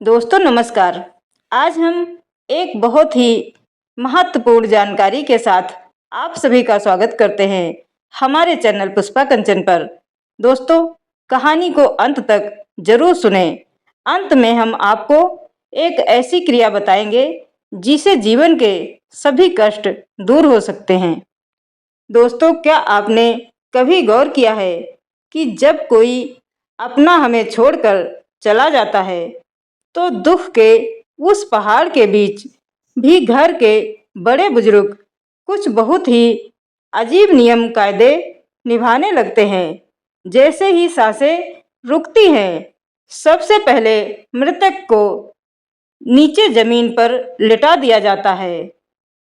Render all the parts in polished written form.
दोस्तों नमस्कार। आज हम एक बहुत ही महत्वपूर्ण जानकारी के साथ आप सभी का स्वागत करते हैं हमारे चैनल पुष्पा कंचन पर। दोस्तों, कहानी को अंत तक जरूर सुने। अंत में हम आपको एक ऐसी क्रिया बताएंगे जिसे जीवन के सभी कष्ट दूर हो सकते हैं। दोस्तों, क्या आपने कभी गौर किया है कि जब कोई अपना हमें छोड़कर चला जाता है तो दुख के उस पहाड़ के बीच भी घर के बड़े बुजुर्ग कुछ बहुत ही अजीब नियम कायदे निभाने लगते हैं। जैसे ही सांसें रुकती हैं, सबसे पहले मृतक को नीचे जमीन पर लिटा दिया जाता है।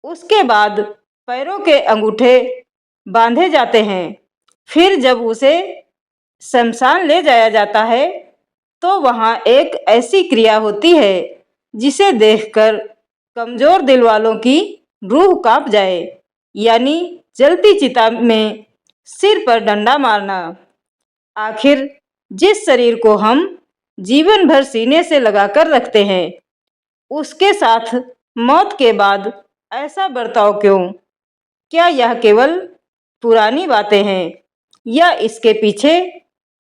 उसके बाद पैरों के अंगूठे बांधे जाते हैं। फिर जब उसे शमशान ले जाया जाता है तो वहाँ एक ऐसी क्रिया होती है जिसे देखकर कमजोर दिल वालों की रूह कांप जाए, यानी जलती चिता में सिर पर डंडा मारना। आखिर जिस शरीर को हम जीवन भर सीने से लगाकर रखते हैं, उसके साथ मौत के बाद ऐसा बर्ताव क्यों? क्या यह केवल पुरानी बातें हैं या इसके पीछे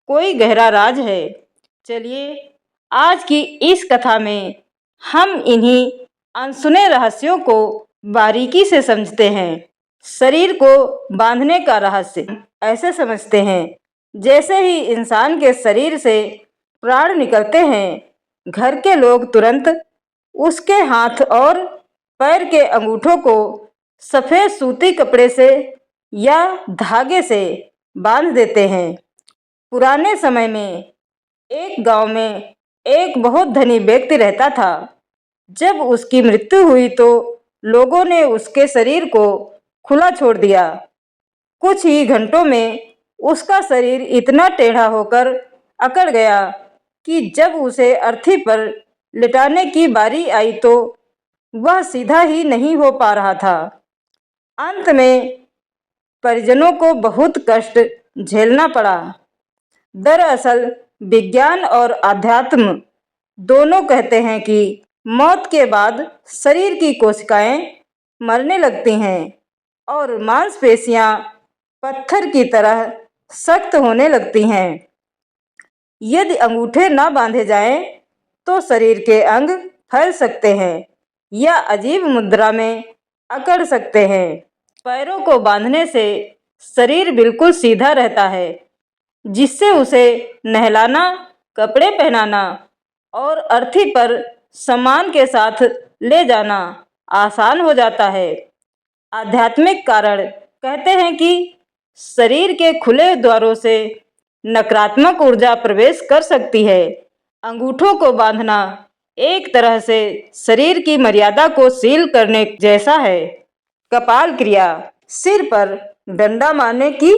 कोई गहरा राज है? चलिए, आज की इस कथा में हम इन्हीं अनसुने रहस्यों को बारीकी से समझते हैं। शरीर को बांधने का रहस्य ऐसे समझते हैं, जैसे ही इंसान के शरीर से प्राण निकलते हैं, घर के लोग तुरंत उसके हाथ और पैर के अंगूठों को सफेद सूती कपड़े से या धागे से बांध देते हैं। पुराने समय में एक गांव में एक बहुत धनी व्यक्ति रहता था। जब उसकी मृत्यु हुई तो लोगों ने उसके शरीर को खुला छोड़ दिया। कुछ ही घंटों में उसका शरीर इतना टेढ़ा होकर अकड़ गया कि जब उसे अर्थी पर लिटाने की बारी आई तो वह सीधा ही नहीं हो पा रहा था। अंत में परिजनों को बहुत कष्ट झेलना पड़ा। दरअसल विज्ञान और अध्यात्म दोनों कहते हैं कि मौत के बाद शरीर की कोशिकाएं मरने लगती हैं और मांसपेशियां पत्थर की तरह सख्त होने लगती हैं। यदि अंगूठे न बांधे जाएं तो शरीर के अंग फैल सकते हैं या अजीब मुद्रा में अकड़ सकते हैं। पैरों को बांधने से शरीर बिल्कुल सीधा रहता है, जिससे उसे नहलाना, कपड़े पहनाना और अर्थी पर सामान के साथ ले जाना आसान हो जाता है। आध्यात्मिक कारण कहते हैं कि शरीर के खुले द्वारों से नकारात्मक ऊर्जा प्रवेश कर सकती है। अंगूठों को बांधना एक तरह से शरीर की मर्यादा को सील करने जैसा है। कपाल क्रिया, सिर पर डंडा मारने की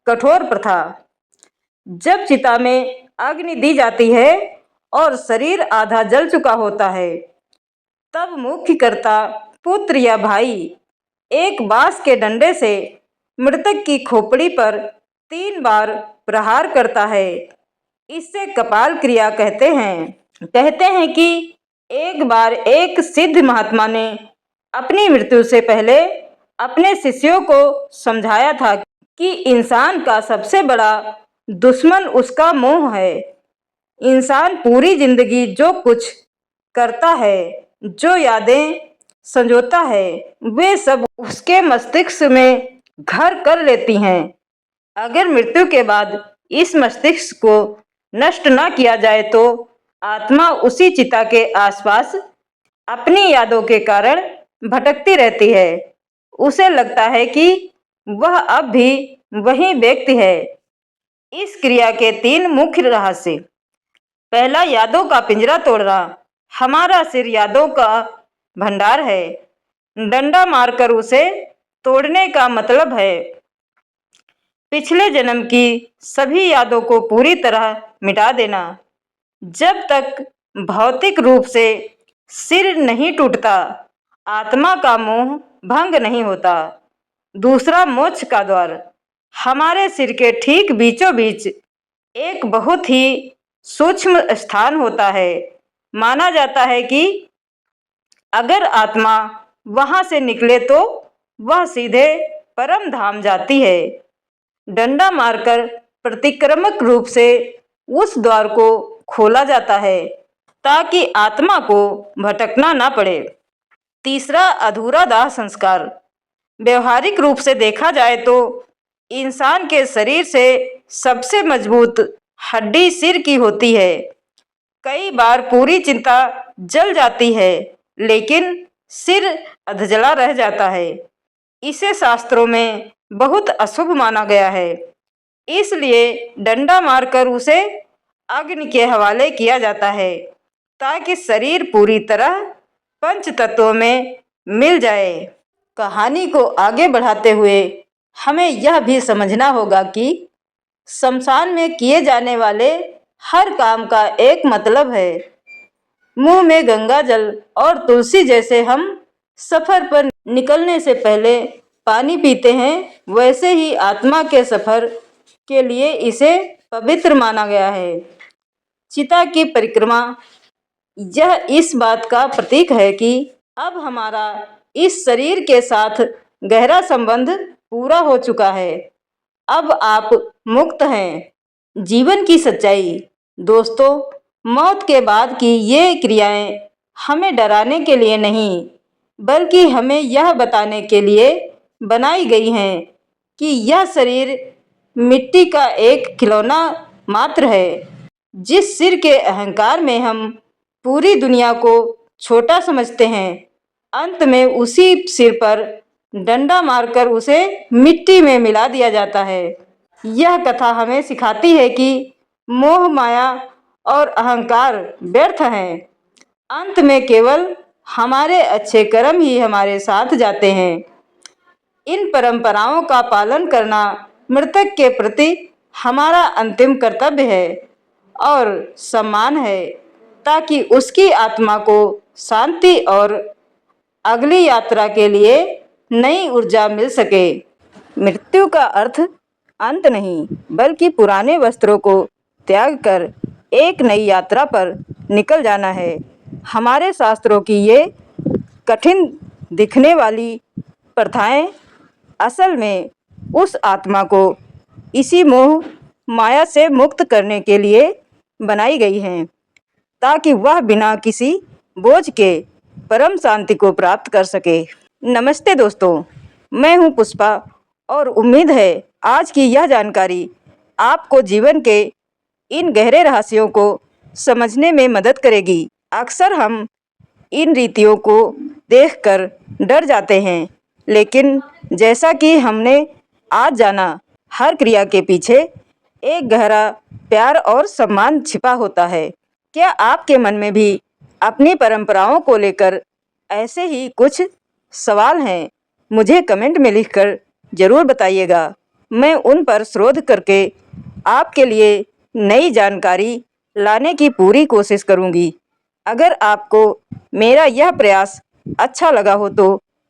कठोर प्रथा। जब चिता में अग्नि दी जाती है और शरीर आधा जल चुका होता है, तब मुख्य कर्ता पुत्र या भाई एक बांस के डंडे से मृतक की खोपड़ी पर 3 बार प्रहार करता है। इससे कपाल क्रिया कहते हैं कि एक बार एक सिद्ध महात्मा ने अपनी मृत्यु से पहले अपने शिष्यों को समझाया था कि इंसान का सबसे बड़ा दुश्मन उसका मोह है। इंसान पूरी जिंदगी जो कुछ करता है, जो यादें संजोता है, वे सब उसके मस्तिष्क में घर कर लेती हैं। अगर मृत्यु के बाद इस मस्तिष्क को नष्ट न किया जाए तो आत्मा उसी चिता के आसपास अपनी यादों के कारण भटकती रहती है। उसे लगता है कि वह अब भी वही व्यक्ति है। इस क्रिया के 3 मुख्य रहस्य। पहला, यादों का पिंजरा तोड़ना। हमारा सिर यादों का भंडार है। डंडा मारकर उसे तोड़ने का मतलब है पिछले जन्म की सभी यादों को पूरी तरह मिटा देना। जब तक भौतिक रूप से सिर नहीं टूटता, आत्मा का मोह भंग नहीं होता। दूसरा, मोक्ष का द्वार। हमारे सिर के ठीक बीचों बीच एक बहुत ही सूक्ष्म स्थान होता है, माना जाता है कि अगर आत्मा वहां से निकले तो वह सीधे परम धाम जाती है। डंडा मारकर प्रतिक्रमक रूप से उस द्वार को खोला जाता है ताकि आत्मा को भटकना ना पड़े। तीसरा, अधूरा दाह संस्कार। व्यवहारिक रूप से देखा जाए तो इंसान के शरीर से सबसे मजबूत हड्डी सिर की होती है। कई बार पूरी चिंता जल जाती है लेकिन सिर अधजला रह जाता है। इसे शास्त्रों में बहुत अशुभ माना गया है, इसलिए डंडा मारकर उसे अग्नि के हवाले किया जाता है ताकि शरीर पूरी तरह पंच तत्वों में मिल जाए। कहानी को आगे बढ़ाते हुए हमें यह भी समझना होगा कि शमशान में किए जाने वाले हर काम का एक मतलब है। मुंह में गंगा जल और तुलसी जैसे हम सफर पर निकलने से पहले पानी पीते हैं, वैसे ही आत्मा के सफर के लिए इसे पवित्र माना गया है। चिता की परिक्रमा यह इस बात का प्रतीक है कि अब हमारा इस शरीर के साथ गहरा संबंध पूरा हो चुका है। अब आप मुक्त हैं। जीवन की सच्चाई। दोस्तों, मौत के बाद की ये क्रियाएं हमें डराने के लिए नहीं, बल्कि हमें यह बताने के लिए बनाई गई हैं कि यह शरीर मिट्टी का एक खिलौना मात्र है। जिस सिर के अहंकार में हम पूरी दुनिया को छोटा समझते हैं, अंत में उसी सिर पर डंडा मारकर उसे मिट्टी में मिला दिया जाता है। यह कथा हमें सिखाती है कि मोह, माया और अहंकार व्यर्थ हैं। अंत में केवल हमारे अच्छे कर्म ही हमारे साथ जाते हैं। इन परंपराओं का पालन करना मृतक के प्रति हमारा अंतिम कर्तव्य है और सम्मान है, ताकि उसकी आत्मा को शांति और अगली यात्रा के लिए नई ऊर्जा मिल सके। मृत्यु का अर्थ अंत नहीं, बल्कि पुराने वस्त्रों को त्याग कर एक नई यात्रा पर निकल जाना है। हमारे शास्त्रों की ये कठिन दिखने वाली प्रथाएं असल में उस आत्मा को इसी मोह माया से मुक्त करने के लिए बनाई गई हैं, ताकि वह बिना किसी बोझ के परम शांति को प्राप्त कर सके। नमस्ते दोस्तों, मैं हूं पुष्पा और उम्मीद है आज की यह जानकारी आपको जीवन के इन गहरे रहस्यों को समझने में मदद करेगी। अक्सर हम इन रीतियों को देखकर डर जाते हैं, लेकिन जैसा कि हमने आज जाना, हर क्रिया के पीछे एक गहरा प्यार और सम्मान छिपा होता है। क्या आपके मन में भी अपनी परंपराओं को लेकर ऐसे ही कुछ सवाल हैं? मुझे कमेंट में लिखकर ज़रूर बताइएगा। मैं उन पर शोध करके आपके लिए नई जानकारी लाने की पूरी कोशिश करूंगी। अगर आपको मेरा यह प्रयास अच्छा लगा हो तो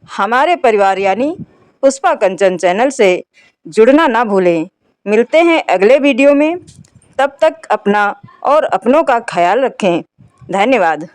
हमारे परिवार यानी पुष्पा कंचन चैनल से जुड़ना ना भूलें। मिलते हैं अगले वीडियो में। तब तक अपना और अपनों का ख्याल रखें। धन्यवाद।